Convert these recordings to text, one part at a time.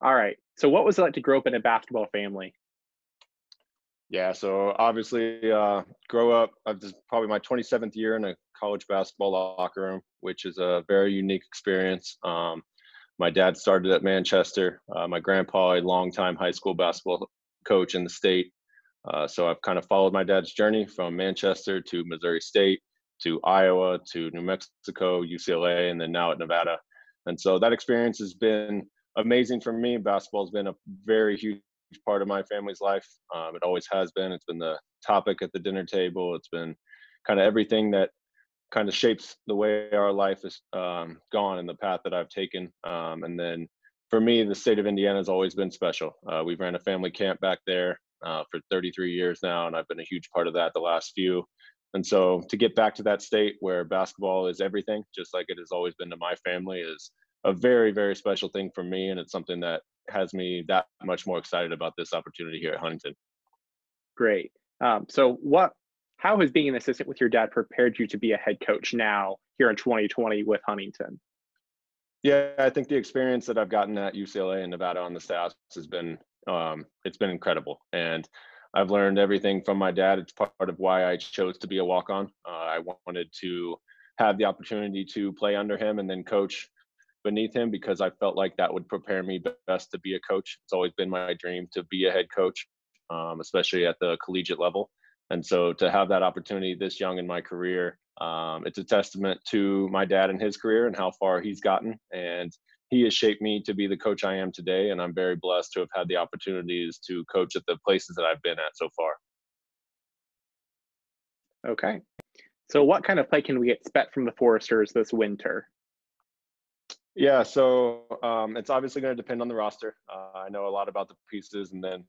All right. So what was it like to grow up in a basketball family? Yeah, so obviously, grow up. This is probably my 27th year in a college basketball locker room, which is a very unique experience. My dad started at Manchester. My grandpa, a longtime high school basketball coach in the state. So I've kind of followed my dad's journey from Manchester to Missouri State to Iowa to New Mexico, UCLA, and then now at Nevada. And so that experience has been amazing for me. Basketball has been a very huge part of my family's life. It always has been. It's been the topic at the dinner table. It's been kind of everything that kind of shapes the way our life has gone and the path that I've taken. And then for me, the state of Indiana has always been special. We've ran a family camp back there for 33 years now, and I've been a huge part of that the last few. And so to get back to that state where basketball is everything, just like it has always been to my family, is a very, very special thing for me. And it's something that has me that much more excited about this opportunity here at Huntington. Great. So how has being an assistant with your dad prepared you to be a head coach now here in 2020 with Huntington? Yeah, I think the experience that I've gotten at UCLA and Nevada on the staff has been it's been incredible, and I've learned everything from my dad. It's part of why I chose to be a walk-on. I wanted to have the opportunity to play under him and then coach beneath him because I felt like that would prepare me best to be a coach. It's always been my dream to be a head coach, especially at the collegiate level. And so to have that opportunity this young in my career, it's a testament to my dad and his career and how far he's gotten. And he has shaped me to be the coach I am today. And I'm very blessed to have had the opportunities to coach at the places that I've been at so far. Okay. So what kind of play can we expect from the Foresters this winter? Yeah, so it's obviously going to depend on the roster. I know a lot about the pieces, and then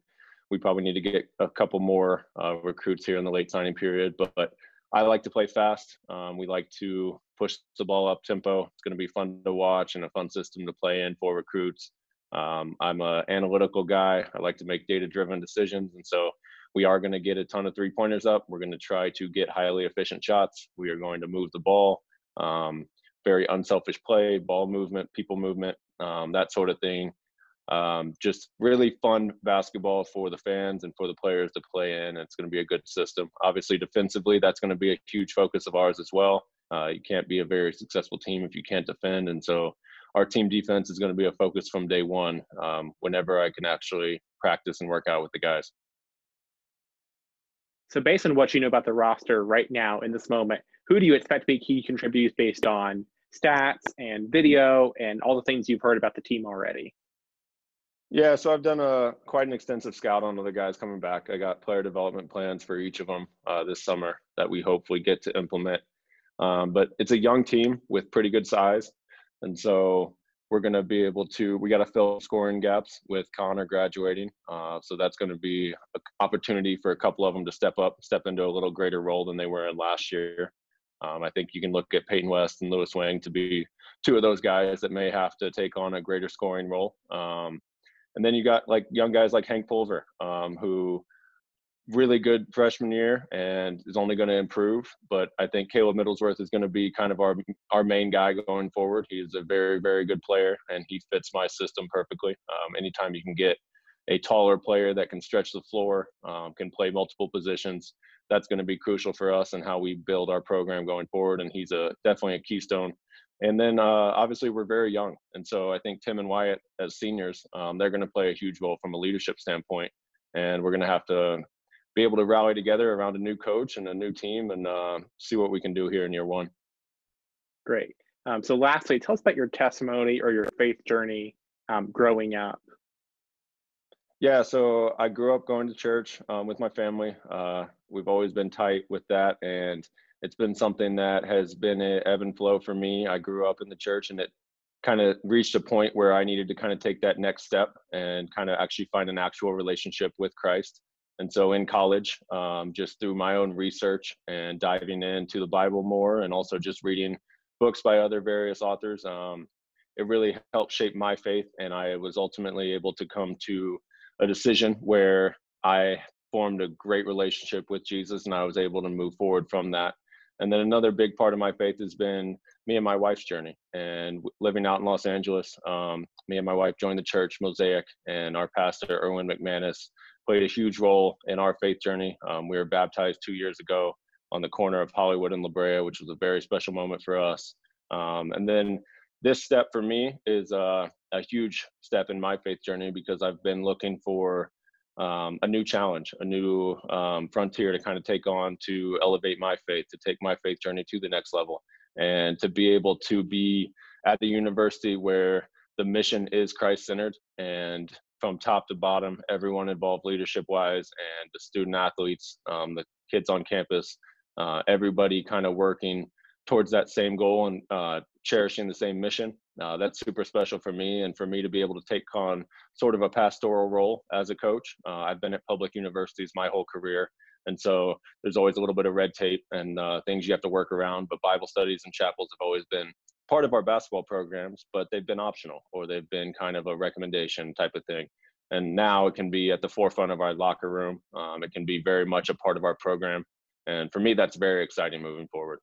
we probably need to get a couple more recruits here in the late signing period. But I like to play fast. We like to push the ball up tempo. It's going to be fun to watch and a fun system to play in for recruits. I'm an analytical guy. I like to make data-driven decisions, and so we are going to get a ton of three-pointers up. We're going to try to get highly efficient shots. We are going to move the ball. Very unselfish play, ball movement, people movement, that sort of thing. Just really fun basketball for the fans and for the players to play in. It's going to be a good system. Obviously, defensively, that's going to be a huge focus of ours as well. You can't be a very successful team if you can't defend. And so our team defense is going to be a focus from day one whenever I can actually practice and work out with the guys. So based on what you know about the roster right now in this moment, who do you expect to be key contributors based on stats and video and all the things you've heard about the team already? Yeah, so I've done quite an extensive scout on the guys coming back. I got player development plans for each of them this summer that we hopefully get to implement. But it's a young team with pretty good size, and so we're going to be able to. We got to fill scoring gaps with Connor graduating, so that's going to be an opportunity for a couple of them to step into a little greater role than they were in last year. I think you can look at Peyton West and Lewis Wang to be two of those guys that may have to take on a greater scoring role. And then you got like young guys like Hank Pulver, who really good freshman year and is only going to improve. But I think Caleb Middlesworth is going to be kind of our main guy going forward. He's a very, very good player, and he fits my system perfectly. Anytime you can get a taller player that can stretch the floor, can play multiple positions, that's going to be crucial for us and how we build our program going forward. And he's definitely a keystone. And then obviously we're very young. And so I think Tim and Wyatt as seniors, they're going to play a huge role from a leadership standpoint. And we're going to have to be able to rally together around a new coach and a new team and see what we can do here in year one. Great. So lastly, tell us about your testimony or your faith journey growing up. Yeah, so I grew up going to church with my family. We've always been tight with that, and it's been something that has been an ebb and flow for me. I grew up in the church, and it kind of reached a point where I needed to kind of take that next step and kind of actually find an actual relationship with Christ. And so in college, just through my own research and diving into the Bible more, and also just reading books by other various authors, it really helped shape my faith. And I was ultimately able to come to a decision where I formed a great relationship with Jesus, and I was able to move forward from that. And then another big part of my faith has been me and my wife's journey. And living out in Los Angeles, me and my wife joined the church Mosaic, and our pastor, Erwin McManus, played a huge role in our faith journey. We were baptized 2 years ago on the corner of Hollywood and La Brea, which was a very special moment for us. And then this step for me is a huge step in my faith journey, because I've been looking for a new challenge, a new frontier to kind of take on, to elevate my faith, to take my faith journey to the next level, and to be able to be at the university where the mission is Christ-centered, and from top to bottom, everyone involved leadership-wise, and the student athletes, the kids on campus, everybody kind of working towards that same goal and cherishing the same mission. That's super special for me, and for me to be able to take on sort of a pastoral role as a coach. I've been at public universities my whole career, and so there's always a little bit of red tape and things you have to work around, but Bible studies and chapels have always been part of our basketball programs, but they've been optional, or they've been kind of a recommendation type of thing. And now it can be at the forefront of our locker room. It can be very much a part of our program. And for me, that's very exciting moving forward.